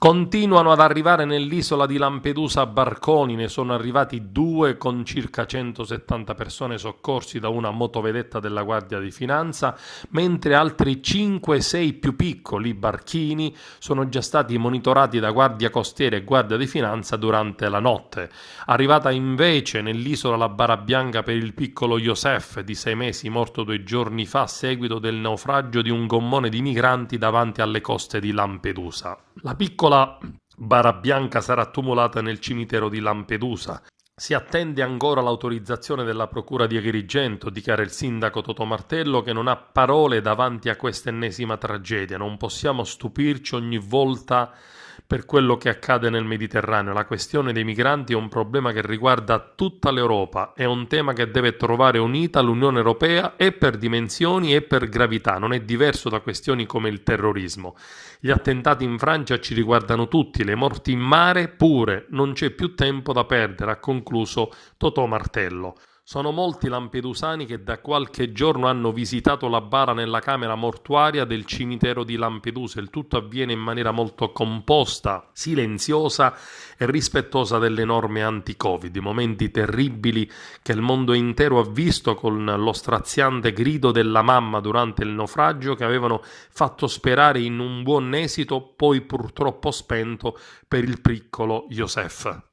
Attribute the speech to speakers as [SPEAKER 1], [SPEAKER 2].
[SPEAKER 1] Continuano ad arrivare nell'isola di Lampedusa barconi, ne sono arrivati 2 con circa 170 persone soccorsi da una motovedetta della Guardia di Finanza, mentre altri 5-6 più piccoli barchini sono già stati monitorati da Guardia Costiera e Guardia di Finanza durante la notte. Arrivata invece nell'isola la bara bianca per il piccolo Youssef di 6 mesi, morto 2 giorni fa a seguito del naufragio di un gommone di migranti davanti alle coste di Lampedusa. La piccola bara bianca sarà tumulata nel cimitero di Lampedusa. Si attende ancora l'autorizzazione della Procura di Agrigento, dichiara il sindaco Totò Martello, che non ha parole davanti a questa ennesima tragedia. Non possiamo stupirci ogni volta per quello che accade nel Mediterraneo. La questione dei migranti è un problema che riguarda tutta l'Europa, è un tema che deve trovare unita l'Unione Europea e per dimensioni e per gravità, non è diverso da questioni come il terrorismo. Gli attentati in Francia ci riguardano tutti, le morti in mare pure, non c'è più tempo da perdere, ha concluso Totò Martello. Sono molti lampedusani che da qualche giorno hanno visitato la bara nella camera mortuaria del cimitero di Lampedusa. Il tutto avviene in maniera molto composta, silenziosa e rispettosa delle norme anti-Covid. I momenti terribili che il mondo intero ha visto con lo straziante grido della mamma durante il naufragio che avevano fatto sperare in un buon esito, poi purtroppo spento per il piccolo Youssef.